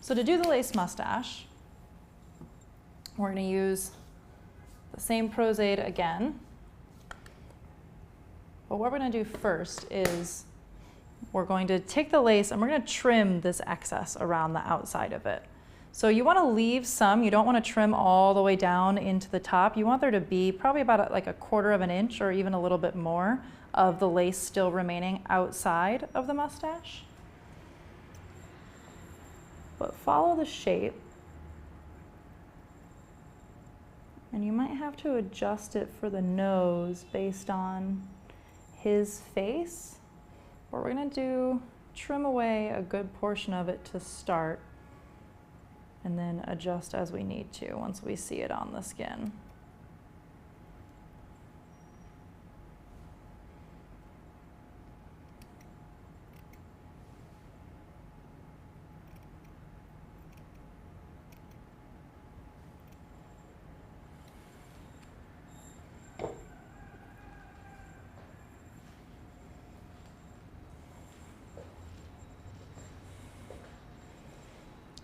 So to do the lace mustache, we're going to use the same Pros-Aid again. But what we're going to do first is we're going to take the lace and we're going to trim this excess around the outside of it. So you want to leave some, you don't want to trim all the way down into the top. You want there to be probably about like a 1/4 of an inch or even a little bit more of the lace still remaining outside of the mustache. But follow the shape. And you might have to adjust it for the nose based on his face. What we're going to do, trim away a good portion of it to start, and then adjust as we need to once we see it on the skin.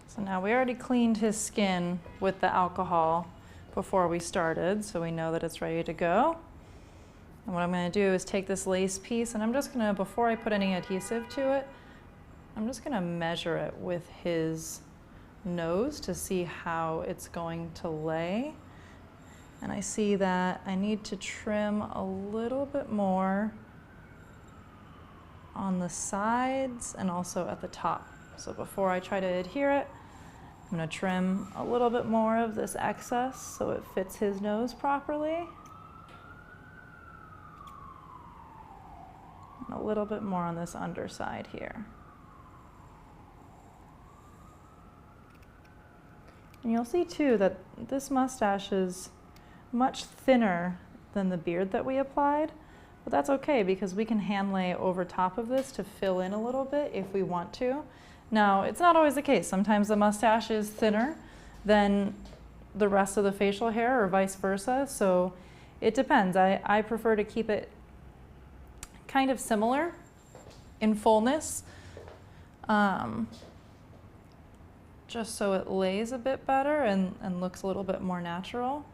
So now we already cleaned his skin with the alcohol before we started, so we know that it's ready to go. And what I'm going to do is take this lace piece, and I'm just going to, before I put any adhesive to it, I'm just going to measure it with his nose to see how it's going to lay. And I see that I need to trim a little bit more on the sides and also at the top. So before I try to adhere it, I'm going to trim a little bit more of this excess so it fits his nose properly. And a little bit more on this underside here. And you'll see too that this mustache is much thinner than the beard that we applied, but that's okay because we can hand lay over top of this to fill in a little bit if we want to. Now, it's not always the case. Sometimes the mustache is thinner than the rest of the facial hair or vice versa, so it depends. I prefer to keep it kind of similar in fullness, just so it lays a bit better and looks a little bit more natural.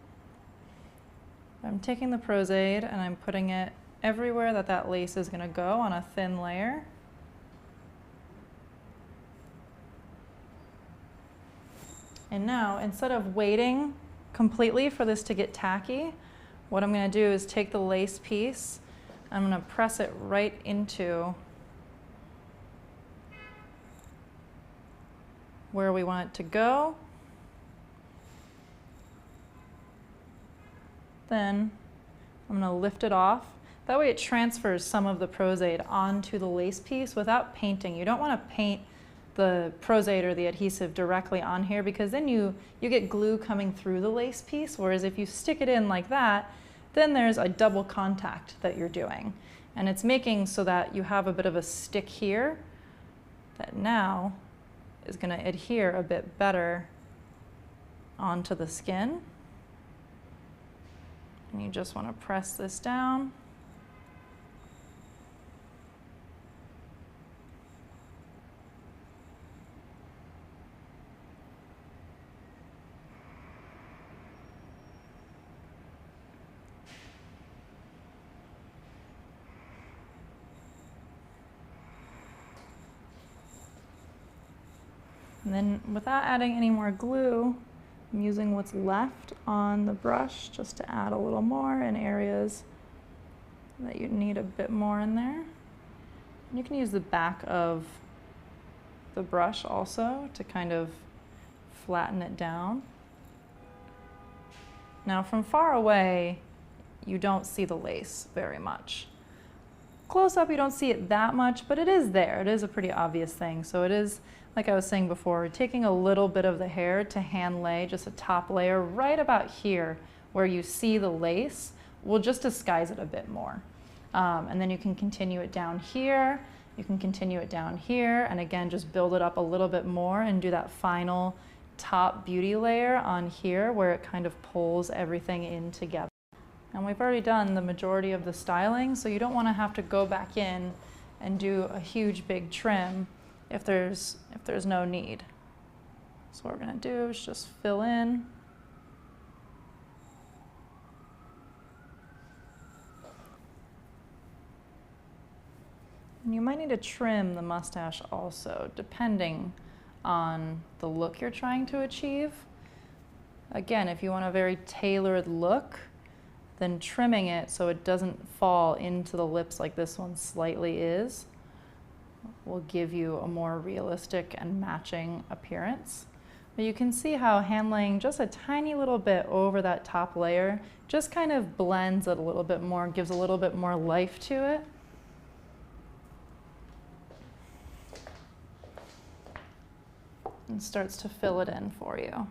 I'm taking the Pros-Aid and I'm putting it everywhere that that lace is going to go on a thin layer. And now, instead of waiting completely for this to get tacky, what I'm going to do is take the lace piece, I'm going to press it right into where we want it to go. Then I'm going to lift it off. That way it transfers some of the Pros-Aid onto the lace piece without painting. You don't want to paint the Pros-Aid or the adhesive directly on here because then you get glue coming through the lace piece, whereas if you stick it in like that, then there's a double contact that you're doing. And it's making so that you have a bit of a stick here that now is going to adhere a bit better onto the skin. And you just want to press this down. And then without adding any more glue, I'm using what's left on the brush just to add a little more in areas that you need a bit more in there. And you can use the back of the brush also to kind of flatten it down. Now from far away, you don't see the lace very much. Close up, you don't see it that much, but it is there. It is a pretty obvious thing. So it is, like I was saying before, taking a little bit of the hair to hand lay just a top layer right about here where you see the lace will just disguise it a bit more. And then you can continue it down here, you can continue it down here, and again, just build it up a little bit more and do that final top beauty layer on here where it kind of pulls everything in together. And we've already done the majority of the styling, so you don't want to have to go back in and do a huge big trim if there's no need. So what we're gonna do is just fill in. And you might need to trim the mustache also, depending on the look you're trying to achieve. Again, if you want a very tailored look, then trimming it so it doesn't fall into the lips like this one slightly is will give you a more realistic and matching appearance. But you can see how handling just a tiny little bit over that top layer just kind of blends it a little bit more, gives a little bit more life to it. And starts to fill it in for you.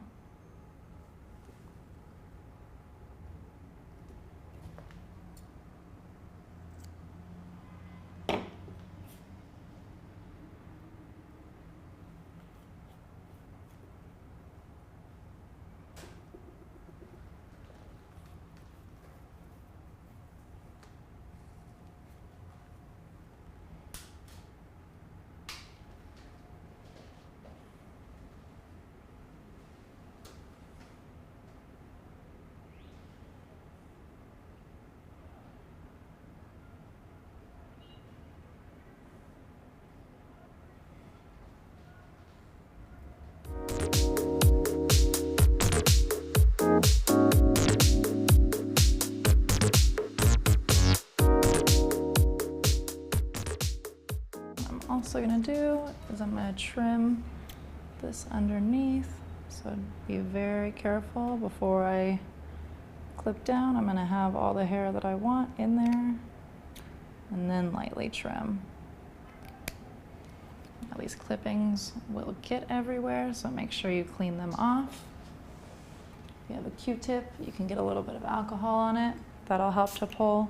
Also gonna do is I'm gonna trim this underneath. So be very careful before I clip down. I'm gonna have all the hair that I want in there and then lightly trim. Now these clippings will get everywhere, so make sure you clean them off. If you have a Q-tip, you can get a little bit of alcohol on it. That'll help to pull.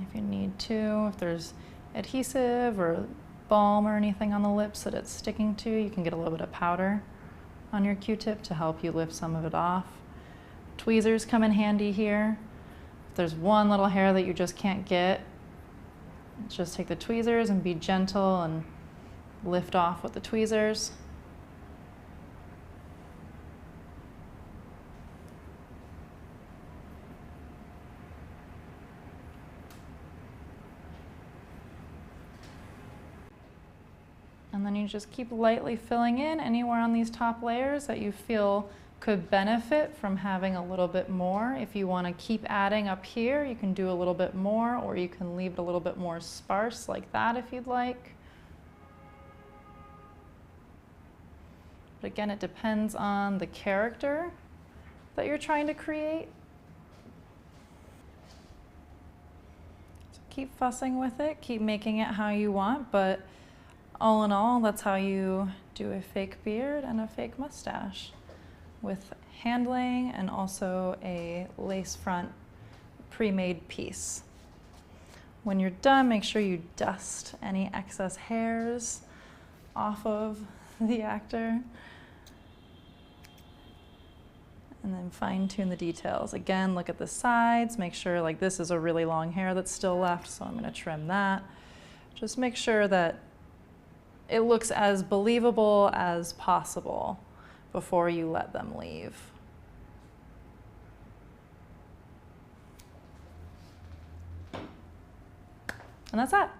If you need to, if there's adhesive or balm or anything on the lips that it's sticking to, you can get a little bit of powder on your Q-tip to help you lift some of it off. Tweezers come in handy here. If there's one little hair that you just can't get, just take the tweezers and be gentle and lift off with the tweezers. And then you just keep lightly filling in anywhere on these top layers that you feel could benefit from having a little bit more. If you want to keep adding up here, you can do a little bit more, or you can leave it a little bit more sparse like that if you'd like. But again, it depends on the character that you're trying to create. So keep fussing with it, keep making it how you want, but all in all, that's how you do a fake beard and a fake mustache, with handling and also a lace front pre-made piece. When you're done, make sure you dust any excess hairs off of the actor, and then fine tune the details. Again, look at the sides, make sure, like, this is a really long hair that's still left, so I'm gonna trim that. Just make sure that it looks as believable as possible before you let them leave. And that's that.